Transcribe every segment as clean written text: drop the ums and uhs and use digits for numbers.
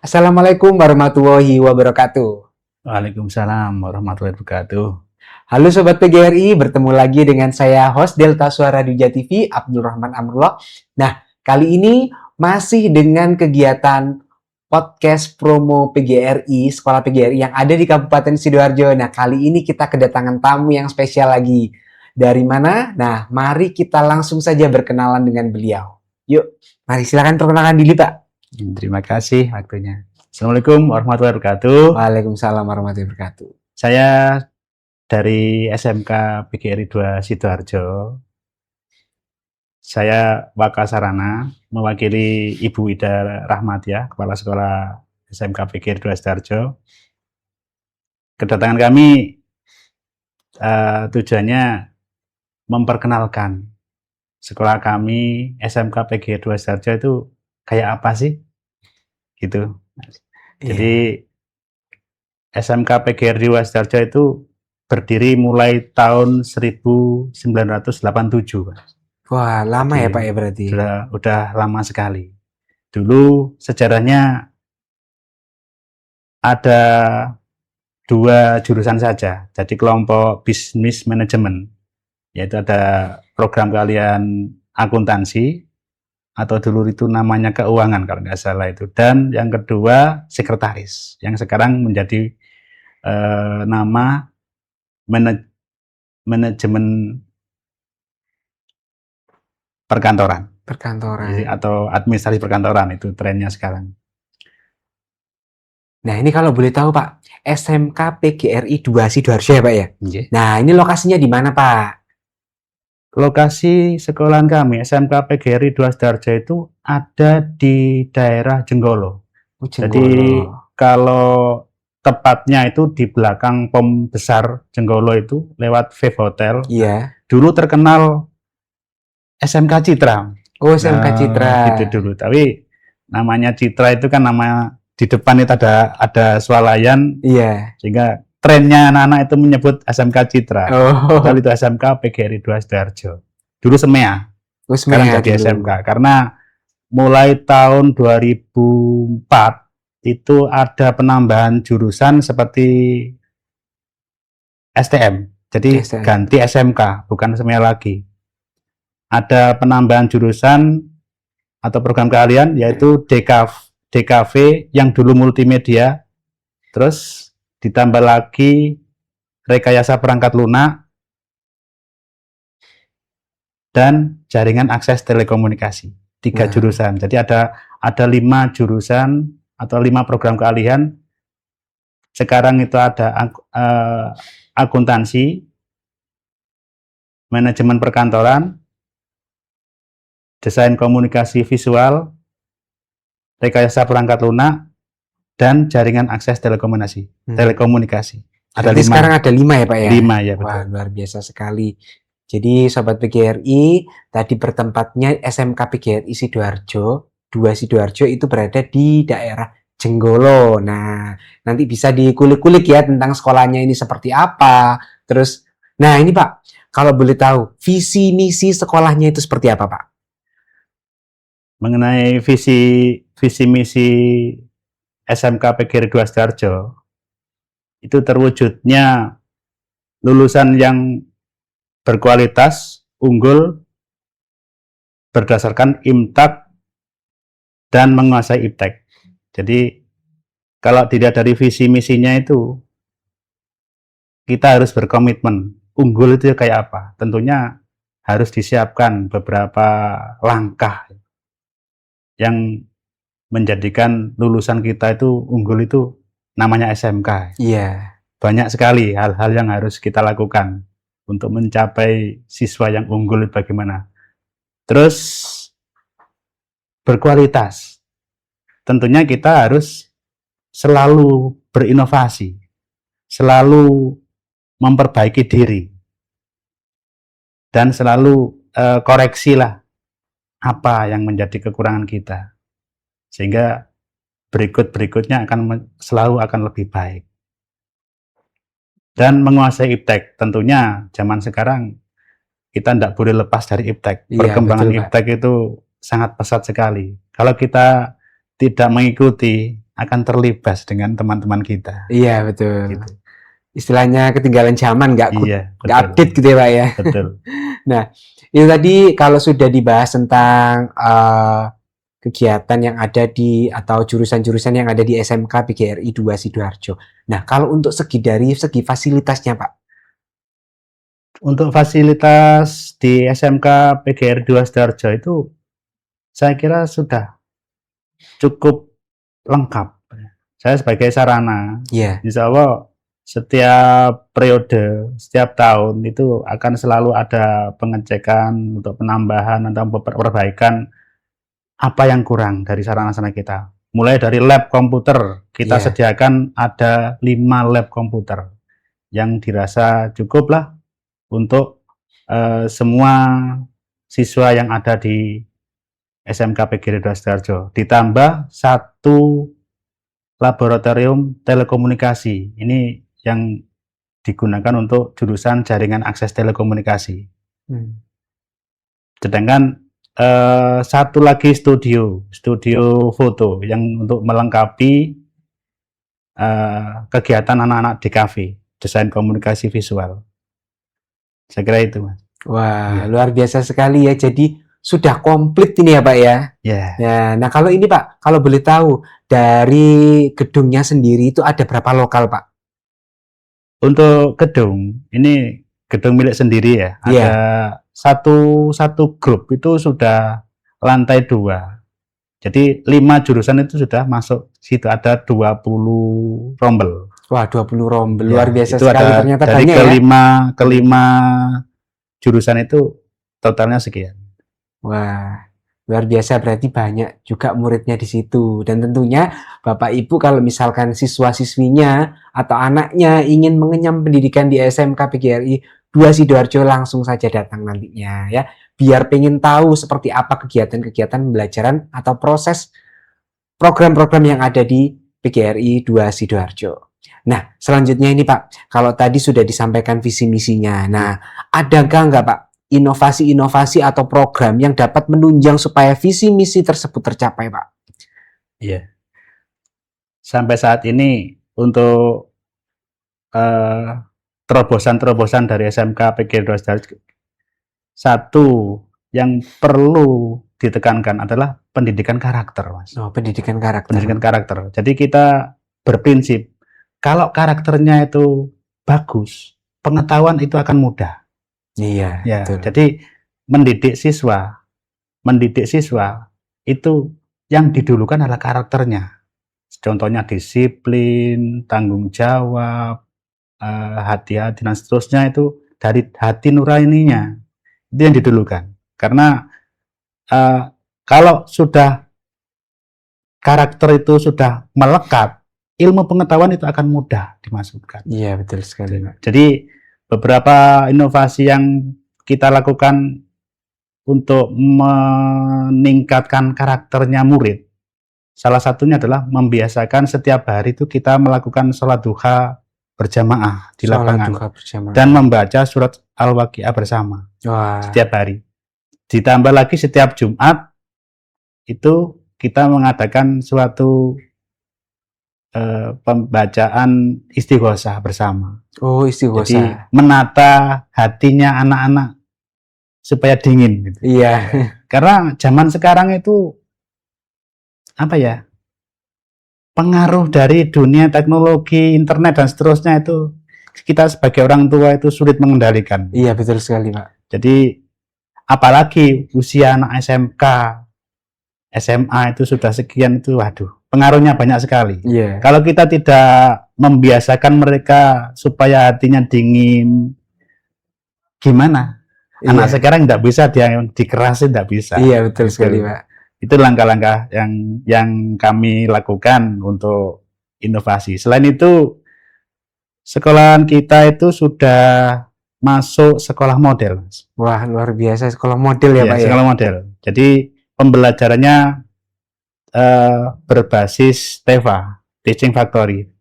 Assalamualaikum warahmatullahi wabarakatuh. Waalaikumsalam warahmatullahi wabarakatuh. Halo Sobat PGRI, bertemu lagi dengan saya host Delta Suara Duja TV, Abdul Rahman Amrullah. Nah, kali ini masih dengan kegiatan podcast promo PGRI, Sekolah PGRI yang ada di Kabupaten Sidoarjo. Nah, kali ini kita kedatangan tamu yang spesial lagi. Dari mana? Nah, mari kita langsung saja berkenalan dengan beliau. Yuk, mari silakan perkenalkan diri Pak. Terima kasih waktunya. Assalamualaikum warahmatullahi wabarakatuh. Waalaikumsalam warahmatullahi wabarakatuh. Saya dari SMK PGRI 2 Sidoarjo. Saya Wakasarana, mewakili Ibu Ida Rahmat ya, Kepala Sekolah SMK PGRI 2 Sidoarjo. Kedatangan kami tujuannya memperkenalkan sekolah kami SMK PGRI 2 Sidoarjo itu kayak apa sih? Gitu. Jadi SMK PGRI 2 Sidoarjo itu berdiri mulai tahun 1987. Wah, lama Jadi, ya Pak ya berarti? Udah lama sekali. Dulu sejarahnya ada 2 jurusan saja. Jadi kelompok bisnis manajemen, yaitu ada program keahlian akuntansi, atau dulu itu namanya keuangan kalau nggak salah itu. Dan yang kedua sekretaris, yang sekarang menjadi nama manajemen perkantoran. Perkantoran. Atau administrasi perkantoran, itu trennya sekarang. Nah, ini kalau boleh tahu Pak, SMK PGRI 2 Sidoarjo ya Pak ya? Okay. Nah, ini lokasinya di mana Pak? Lokasi sekolahan kami, SMK PGRI 2 Sidoarjo itu ada di daerah Jenggolo. Jadi kalau tepatnya itu di belakang pom besar Jenggolo itu, lewat Vape Hotel. Iya. Dulu terkenal SMK Citra. Oh, SMK Citra. Gitu dulu. Tapi namanya Citra itu kan nama di depan itu ada swalayan. Iya. Sehingga trennya anak-anak itu menyebut SMK Citra. Oh. Padahal itu SMK PGRI 2 Sidoarjo. Dulu SEMEA. Sekarang jadi SMK. Karena mulai tahun 2004 itu ada penambahan jurusan seperti STM. Jadi ganti SMK, bukan SEMEA lagi. Ada penambahan jurusan atau program keahlian yaitu DKV yang dulu multimedia, terus ditambah lagi rekayasa perangkat lunak dan jaringan akses telekomunikasi. 3 jurusan. Jadi ada 5 jurusan atau 5 program keahlian. Sekarang itu ada akuntansi, manajemen perkantoran, desain komunikasi visual, rekayasa perangkat lunak, dan jaringan akses telekomunikasi. Ada 5. Sekarang ada 5 ya Pak ya? 5 ya, betul. Wah, luar biasa sekali. Jadi Sobat PGRI, tadi bertempatnya SMK PGRI Sidoarjo, 2 Sidoarjo itu berada di daerah Jenggolo. Nah, nanti bisa dikulik-kulik ya tentang sekolahnya ini seperti apa. Terus, nah ini Pak, kalau boleh tahu, visi misi sekolahnya itu seperti apa Pak? Mengenai visi misi SMK PGRI 2 Sidoarjo, itu terwujudnya lulusan yang berkualitas, unggul, berdasarkan IMTAK dan menguasai IPTEK. Jadi kalau dilihat dari visi misinya itu, kita harus berkomitmen. Unggul itu kayak apa? Tentunya harus disiapkan beberapa langkah yang menjadikan lulusan kita itu unggul, itu namanya SMK. Iya. Banyak sekali hal-hal yang harus kita lakukan untuk mencapai siswa yang unggul bagaimana. Terus berkualitas. Tentunya kita harus selalu berinovasi, selalu memperbaiki diri, dan selalu koreksilah apa yang menjadi kekurangan kita, sehingga berikutnya selalu akan lebih baik. Dan menguasai IPTEK, tentunya zaman sekarang kita tidak boleh lepas dari IPTEK. Perkembangan IPTEK itu sangat pesat sekali. Kalau kita tidak mengikuti akan terlibas dengan teman-teman kita. Iya, betul. Gitu. Istilahnya ketinggalan zaman, nggak Iya, nggak betul. update gitu ya Pak ya. Betul. Nah, itu tadi kalau sudah dibahas tentang kegiatan yang ada di atau jurusan-jurusan yang ada di SMK PGRI 2 Sidoarjo. Nah, kalau untuk dari segi fasilitasnya Pak. Untuk fasilitas di SMK PGRI 2 Sidoarjo itu saya kira sudah cukup lengkap. Saya sebagai sarana, Iya. insya Allah setiap periode, setiap tahun itu akan selalu ada pengecekan untuk penambahan atau perbaikan apa yang kurang dari sarana-sarana kita. Mulai dari lab komputer, kita Iya. sediakan ada 5 lab komputer yang dirasa cukup lah untuk semua siswa yang ada di SMK PGRI 2 Sidoarjo. Ditambah 1 laboratorium telekomunikasi. Ini yang digunakan untuk jurusan jaringan akses telekomunikasi. Sedangkan 1 lagi studio foto yang untuk melengkapi kegiatan anak-anak DKV, desain komunikasi visual. Saya kira itu, Mas. Wah, luar biasa sekali ya. Jadi sudah komplit ini ya Pak ya. Ya. Nah kalau ini Pak, kalau boleh tahu dari gedungnya sendiri itu ada berapa lokal Pak? Untuk gedung, ini gedung milik sendiri ya. Iya. Ada satu grup itu sudah lantai 2. Jadi 5 jurusan itu sudah masuk situ, ada 20 rombel. Wah, 20 rombel. Ya, Luar biasa itu sekali ada ternyata dari banyak ya. kelima jurusan itu totalnya sekian. Wah, luar biasa, berarti banyak juga muridnya di situ. Dan tentunya Bapak Ibu kalau misalkan siswa-siswinya atau anaknya ingin mengenyam pendidikan di SMK PGRI 2 Sidoarjo, langsung saja datang nantinya ya. Biar pengen tahu seperti apa kegiatan-kegiatan pembelajaran atau proses program-program yang ada di PGRI 2 Sidoarjo. Nah, selanjutnya ini Pak, kalau tadi sudah disampaikan visi misinya. Nah, adakah nggak Pak inovasi-inovasi atau program yang dapat menunjang supaya visi misi tersebut tercapai, Pak? Iya. Sampai saat ini untuk terobosan-terobosan dari SMK PGRI 2 Sidoarjo, satu yang perlu ditekankan adalah pendidikan karakter, Mas. Oh, pendidikan karakter. Pendidikan karakter. Jadi kita berprinsip kalau karakternya itu bagus, pengetahuan itu akan mudah. Iya, Ya, betul. jadi mendidik siswa itu yang didulukan adalah karakternya. Contohnya disiplin, tanggung jawab, hati-hati dan seterusnya, itu dari hati nuraninya. Itu yang didulukan. Karena kalau sudah karakter itu sudah melekat, ilmu pengetahuan itu akan mudah dimasukkan. Iya, betul sekali, Pak. Jadi beberapa inovasi yang kita lakukan untuk meningkatkan karakternya murid, salah satunya adalah membiasakan setiap hari itu kita melakukan sholat duha berjamaah di lapangan dan membaca surat Al-Waqiah bersama. Wah. Setiap hari. Ditambah lagi setiap Jumat itu kita mengadakan suatu pembacaan istighosah bersama. Oh, istighosah. Jadi menata hatinya anak-anak supaya dingin gitu. Iya. Karena zaman sekarang itu apa ya? Pengaruh dari dunia teknologi, internet dan seterusnya itu kita sebagai orang tua itu sulit mengendalikan. Iya, betul sekali, Pak. Jadi apalagi usia anak SMK, SMA itu sudah sekian, itu waduh, pengaruhnya banyak sekali. Iya. Kalau kita tidak membiasakan mereka supaya hatinya dingin, gimana? Anak sekarang tidak bisa dikerasin, tidak bisa. Iya, betul sekali, Pak. Itu langkah-langkah yang kami lakukan untuk inovasi. Selain itu, sekolahan kita itu sudah masuk sekolah model. Wah, luar biasa, sekolah model ya, Pak ya? Sekolah model. Jadi pembelajarannya berbasis TEFA, Teaching Factory,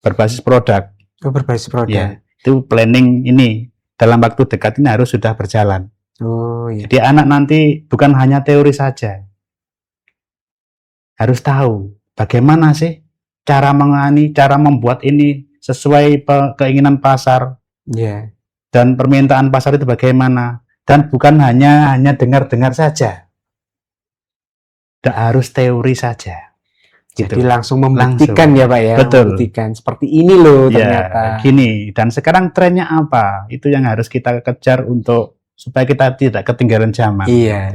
berbasis produk. Oh, berbasis produk. Ya, itu planning ini dalam waktu dekat ini harus sudah berjalan. Oh, iya. Jadi anak nanti bukan hanya teori saja, harus tahu bagaimana sih cara membuat ini sesuai keinginan pasar Iya. dan permintaan pasar itu bagaimana, dan bukan hanya dengar-dengar saja, tidak harus teori saja. Jadi Gitu. langsung membuktikan Langsung. ya Pak ya, Betul. membuktikan seperti ini loh Ya, ternyata. gini. Dan sekarang trennya apa? Itu yang harus kita kejar supaya kita tidak ketinggalan zaman. Iya.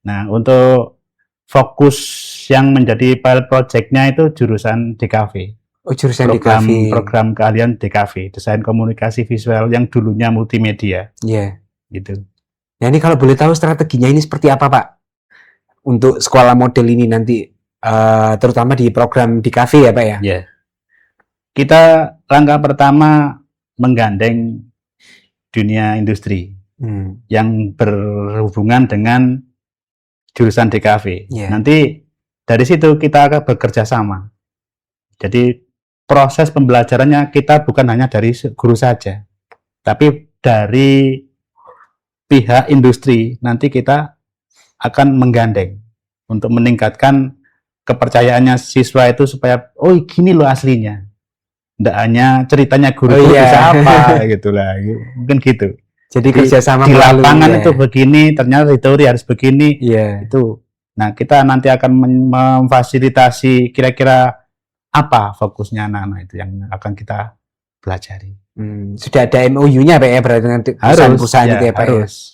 Nah, untuk fokus yang menjadi pilot project-nya itu jurusan DKV. Oh, jurusan DKV. Program keahlian DKV, desain komunikasi visual, yang dulunya multimedia. Iya. Gitu. Nah, ini kalau boleh tahu strateginya ini seperti apa Pak? Untuk sekolah model ini nanti, terutama di program DKV ya Pak ya? Ya. Kita langkah pertama menggandeng dunia industri yang berhubungan dengan jurusan DKV. Yeah. Nanti dari situ kita akan bekerja sama. Jadi proses pembelajarannya kita bukan hanya dari guru saja, tapi dari pihak industri. Nanti kita akan menggandeng untuk meningkatkan kepercayaannya siswa itu supaya, oh gini loh aslinya. Tidak hanya ceritanya guru bisa apa gitu lah, mungkin gitu. Jadi kerjasama di lapangan itu begini, ternyata di teori harus begini. Itu. Nah, kita nanti akan memfasilitasi kira-kira apa fokusnya anak-anak itu yang akan kita pelajari. Sudah ada MOU-nya Pak ya, berarti dengan perusahaan-perusahaan itu ya Pak?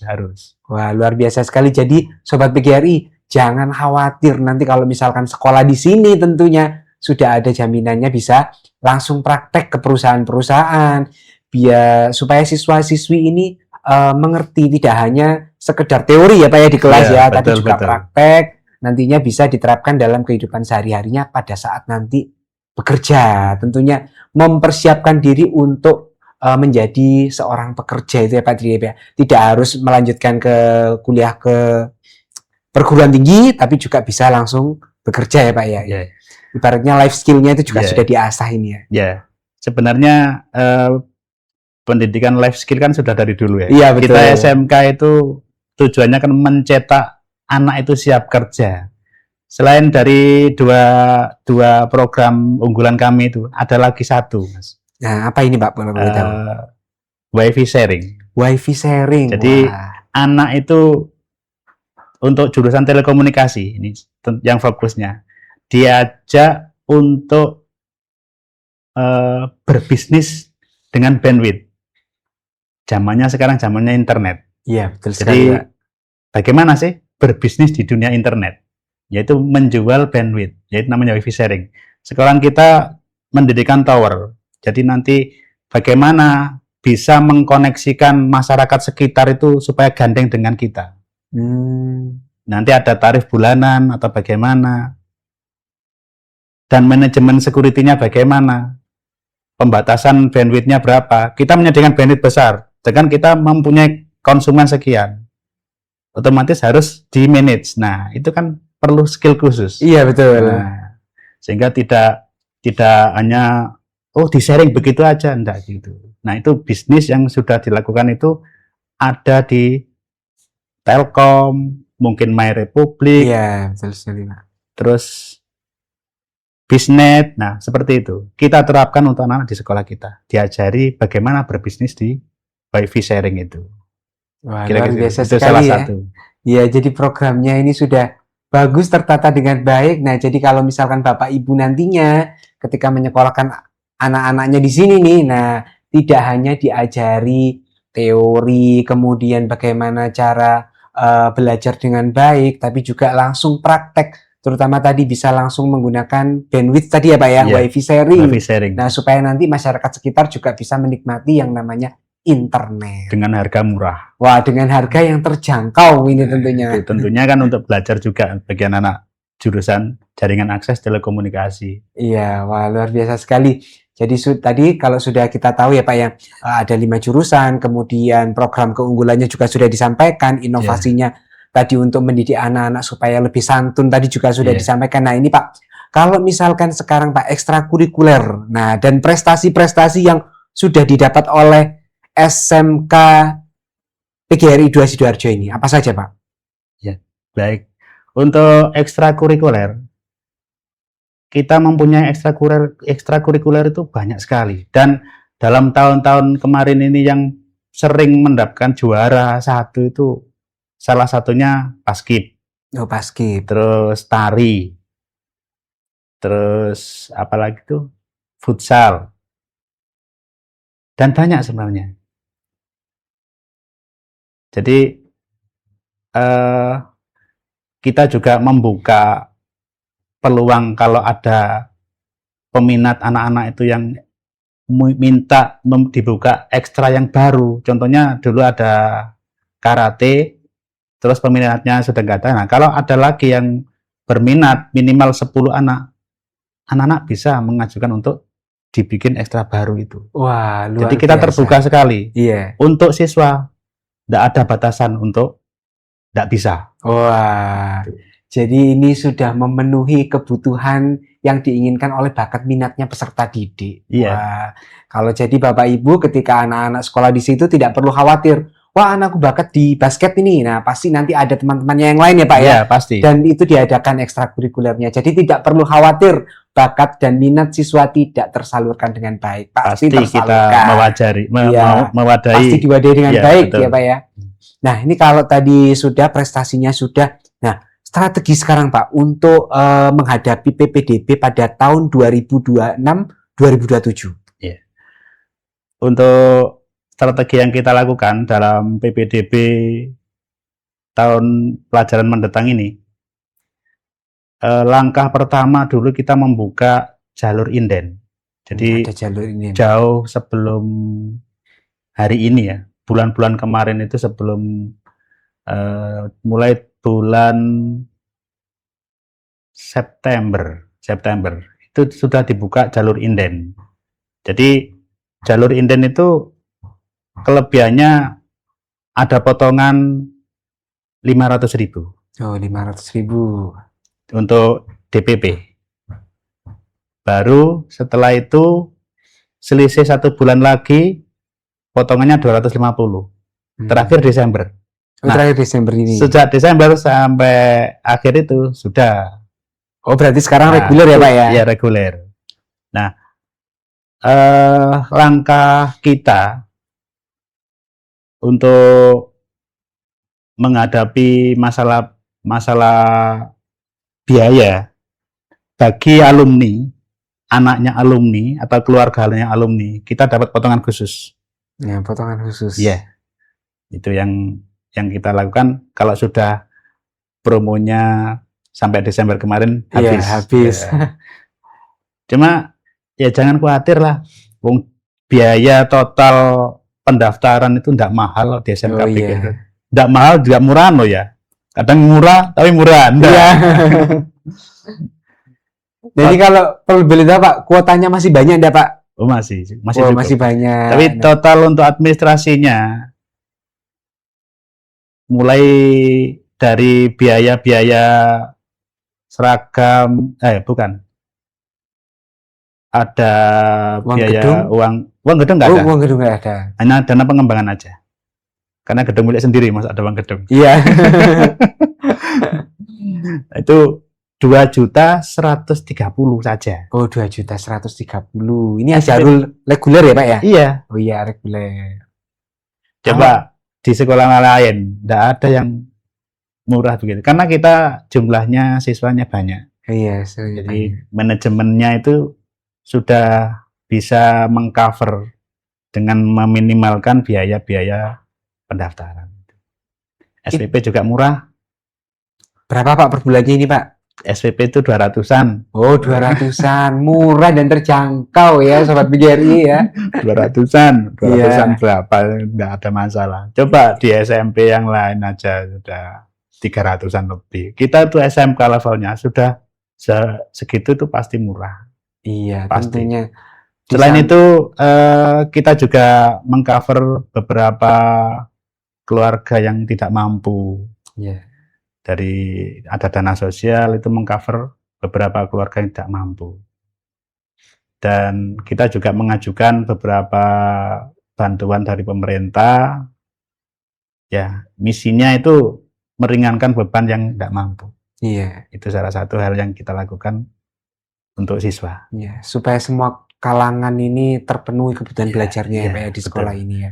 Harus. Wah, luar biasa sekali. Jadi Sobat PGRI, jangan khawatir nanti kalau misalkan sekolah di sini tentunya sudah ada jaminannya bisa langsung praktek ke perusahaan-perusahaan, biar supaya siswa-siswi ini mengerti, tidak hanya sekedar teori ya Pak ya di kelas tapi juga praktek, nantinya bisa diterapkan dalam kehidupan sehari-harinya pada saat nanti bekerja. Tentunya mempersiapkan diri untuk menjadi seorang pekerja itu ya Pak Tri ya. Tidak harus melanjutkan ke kuliah ke perguruan tinggi, tapi juga bisa langsung bekerja ya Pak ya. Ibaratnya life skill-nya itu juga sudah diasah ini ya. Ya, sebenarnya pendidikan life skill kan sudah dari dulu ya. Iya, betul. Kita SMK itu tujuannya kan mencetak anak itu siap kerja. Selain dari dua program unggulan kami itu, ada lagi satu, Mas. Nah, apa ini Pak? Boleh tahu? WiFi sharing. WiFi sharing. Jadi anak itu untuk jurusan telekomunikasi ini yang fokusnya diajak untuk berbisnis dengan bandwidth. Zamannya sekarang zamannya internet. Iya, betul sekali. Jadi bagaimana sih berbisnis di dunia internet? Yaitu menjual bandwidth, yaitu namanya WiFi sharing. Sekarang kita mendirikan tower. Jadi nanti bagaimana bisa mengkoneksikan masyarakat sekitar itu supaya gandeng dengan kita. Nanti ada tarif bulanan atau bagaimana. Dan manajemen security-nya bagaimana. Pembatasan bandwidth-nya berapa. Kita menyediakan bandwidth besar. Dengan kita mempunyai konsumen sekian. Otomatis harus di-manage. Nah, itu kan perlu skill khusus. Iya, betul. Nah, sehingga tidak hanya di-sharing begitu aja, enggak gitu. Nah, itu bisnis yang sudah dilakukan itu ada di Telkom, mungkin MyRepublik. Iya, betul sekali. Terus Bisnet. Nah, seperti itu. Kita terapkan untuk anak-anak di sekolah kita. Diajari bagaimana berbisnis di WiFi sharing itu. Wah, luar biasa itu sekali salah ya. Satu. Ya, jadi programnya ini sudah bagus, tertata dengan baik. Nah, jadi kalau misalkan Bapak Ibu nantinya ketika menyekolahkan anak-anaknya di sini nih, nah tidak hanya diajari teori, kemudian bagaimana cara belajar dengan baik, tapi juga langsung praktek. Terutama tadi bisa langsung menggunakan bandwidth tadi ya Pak ya, WiFi sharing. Nah, supaya nanti masyarakat sekitar juga bisa menikmati yang namanya internet. Dengan harga murah. Wah, dengan harga yang terjangkau ini tentunya. Itu tentunya kan untuk belajar juga bagi anak jurusan jaringan akses telekomunikasi. Iya, wah luar biasa sekali. Jadi tadi kalau sudah kita tahu ya Pak ya, ada 5 jurusan, kemudian program keunggulannya juga sudah disampaikan, inovasinya tadi untuk mendidik anak-anak supaya lebih santun tadi juga sudah disampaikan. Nah ini Pak, kalau misalkan sekarang Pak ekstrakurikuler, nah dan prestasi-prestasi yang sudah didapat oleh SMK PGRI 2 Sidoarjo ini, apa saja Pak? Ya, baik. Untuk ekstrakurikuler, kita mempunyai ekstrakurikuler itu banyak sekali. Dan dalam tahun-tahun kemarin ini yang sering mendapatkan juara satu itu salah satunya basket, Oh, basket. terus tari, terus apalagi tuh futsal, dan banyak sebenarnya. Jadi kita juga membuka peluang kalau ada peminat anak-anak itu yang minta dibuka ekstra yang baru. Contohnya dulu ada karate, terus peminatnya sudah nggak ada. Nah, kalau ada lagi yang berminat minimal 10 anak-anak bisa mengajukan untuk dibikin ekstra baru itu. Wah, luar Jadi kita biasa. terbuka sekali. Iya. Untuk siswa, tidak ada batasan untuk tidak bisa. Wah, jadi ini sudah memenuhi kebutuhan yang diinginkan oleh bakat minatnya peserta didik. Iya. Wah, kalau jadi Bapak Ibu ketika anak-anak sekolah di situ tidak perlu khawatir. Wah, anakku bakat di basket ini. Nah, pasti nanti ada teman-temannya yang lain ya Pak ya. Iya, pasti. Dan itu diadakan ekstrakurikulernya. Jadi tidak perlu khawatir bakat dan minat siswa tidak tersalurkan dengan baik. Pasti kita tersalurkan. mewadahi. Pasti diwadahi dengan Iya, baik betul. ya Pak ya. Nah, ini kalau tadi sudah prestasinya sudah. Nah, strategi sekarang Pak untuk menghadapi PPDB pada tahun 2026-2027. Iya. Untuk strategi yang kita lakukan dalam PPDB tahun pelajaran mendatang ini, langkah pertama dulu kita membuka jalur inden. Jadi ada jalur ini. jauh sebelum hari ini ya, bulan-bulan kemarin itu sebelum mulai bulan September itu sudah dibuka jalur inden. Jadi jalur inden itu kelebihannya ada potongan 500.000. Oh, 500.000 untuk DPP. Baru setelah itu selisih 1 bulan lagi potongannya 250. Terakhir Desember. Nah, terakhir Desember ini. Sejak Desember sampai akhir itu sudah. Oh, berarti sekarang reguler ya Pak ya? Iya, reguler. Nah, langkah kita untuk menghadapi masalah biaya bagi alumni, anaknya alumni atau keluarganya alumni, kita dapat potongan khusus. Ya, potongan khusus. Iya. Itu yang kita lakukan kalau sudah promonya sampai Desember kemarin habis. Iya, habis. Ya. Cuma ya jangan khawatir lah. Wong biaya total pendaftaran itu tidak mahal di SMK Oh, PGRI. iya. Tidak mahal juga murah loh ya. Kadang murah tapi murah. Iya. Jadi kalau perlu beli Pak, kuotanya masih banyak enggak Pak? Oh, masih Oh, masih banyak. Tapi total untuk administrasinya mulai dari biaya-biaya seragam, bukan. Ada Uang biaya gedung? uang gedung nggak ada. Uang gedung nggak ada. Hanya dana pengembangan aja. Karena gedung milik sendiri, Mas, ada uang gedung. Iya. Itu 2.130.000 saja. Oh, 2.130.000. Ini jalur reguler ya Pak ya? Iya. Oh iya, reguler. Coba di sekolah lain tidak ada yang murah begitu. Karena kita jumlahnya siswanya banyak. Iya, jadi manajemennya itu sudah bisa mengcover dengan meminimalkan biaya-biaya pendaftaran. SPP juga murah. Berapa Pak per bulannya ini Pak? SPP itu 200-an. Oh, 200-an. Murah dan terjangkau ya Sobat PGRI ya. 200-an berapa, enggak ada masalah. Coba di SMP yang lain aja sudah 300-an lebih. Kita tuh SMK levelnya sudah segitu tuh pasti murah. Iya, pasti. tentunya. Selain itu kita juga mengcover beberapa keluarga yang tidak mampu. Iya. Dari ada dana sosial itu mengcover beberapa keluarga yang tidak mampu. Dan kita juga mengajukan beberapa bantuan dari pemerintah. Ya, misinya itu meringankan beban yang tidak mampu. Iya. Itu salah satu hal yang kita lakukan untuk siswa. Ya, supaya semua kalangan ini terpenuhi kebutuhan Iya, belajarnya ya iya, Pak ya di betul. sekolah ini ya.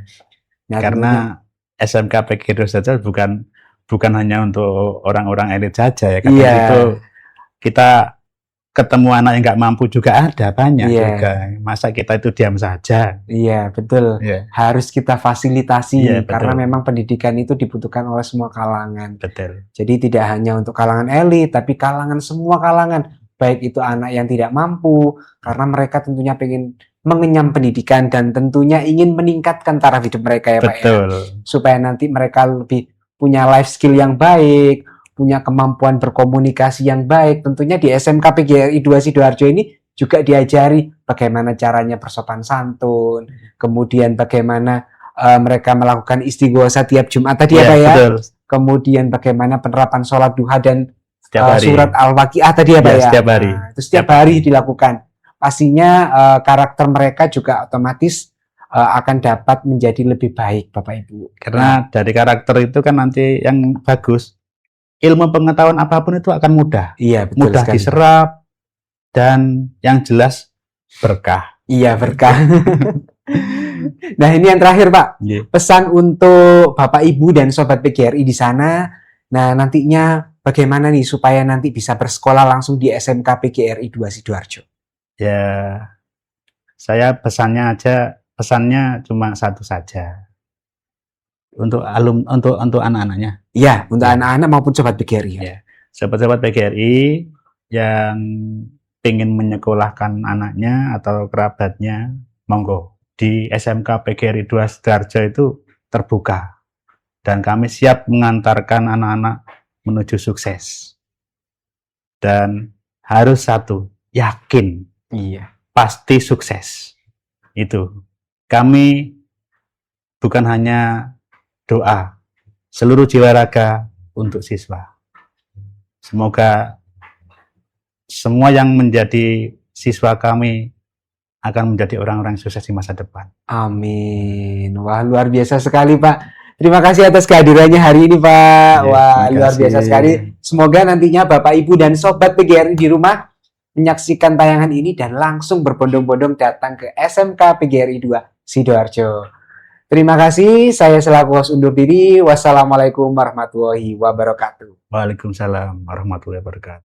Nah, Karena tentunya SMK PGRI Dua saja bukan hanya untuk orang-orang elit saja ya. Kadang iya, itu kita ketemu anak yang nggak mampu juga ada, banyak iya, juga. Masa kita itu diam saja? iya, betul. Iya, Harus kita iya fasilitasi karena betul, memang pendidikan itu dibutuhkan oleh semua kalangan. betul, Jadi tidak hanya untuk kalangan elit, tapi kalangan semua kalangan, baik itu anak yang tidak mampu, karena mereka tentunya pengen mengenyam pendidikan dan tentunya ingin meningkatkan taraf hidup mereka ya Pak ya, betul, supaya nanti mereka lebih punya life skill yang baik, punya kemampuan berkomunikasi yang baik. Tentunya di SMK PGRI 2 Sidoarjo ini juga diajari bagaimana caranya bersopan santun, kemudian bagaimana mereka melakukan istighosa tiap Jumat tadi ya iya Pak ya, betul. kemudian bagaimana penerapan sholat duha dan Setiap hari, surat al-waqiah tadi ya Pak iya ya. setiap hari, Nah, itu setiap hari dilakukan. Pastinya karakter mereka juga otomatis akan dapat menjadi lebih baik Bapak Ibu. Karena dari karakter itu kan nanti yang bagus, ilmu pengetahuan apapun itu akan mudah, Iya betul mudah sekali Pak. diserap dan yang jelas berkah. Iya berkah. Nah ini yang terakhir Pak, Iya. pesan untuk Bapak Ibu dan Sobat PGRI di sana. Nah nantinya bagaimana nih supaya nanti bisa bersekolah langsung di SMK PGRI 2 Sidoarjo? Ya, saya pesannya cuma satu saja untuk untuk anak-anaknya. Iya untuk Ya. anak-anak maupun Sobat PGRI. Ya. Ya, sahabat-sahabat PGRI yang ingin menyekolahkan anaknya atau kerabatnya, monggo di SMK PGRI 2 Sidoarjo itu terbuka dan kami siap mengantarkan anak-anak menuju sukses. Dan harus satu, yakin Iya. pasti sukses. Itu. Kami bukan hanya doa, seluruh jiwa raga untuk siswa. Semoga semua yang menjadi siswa kami akan menjadi orang-orang sukses di masa depan. Amin. Wah luar biasa sekali Pak. Terima kasih atas kehadirannya hari ini Pak. Ya, Wah terima luar kasih. biasa sekali. Semoga nantinya Bapak Ibu dan Sobat PGRI di rumah menyaksikan tayangan ini dan langsung berbondong-bondong datang ke SMK PGRI 2 Sidoarjo. Terima kasih. Saya selaku host undur diri. Wassalamualaikum warahmatullahi wabarakatuh. Waalaikumsalam warahmatullahi wabarakatuh.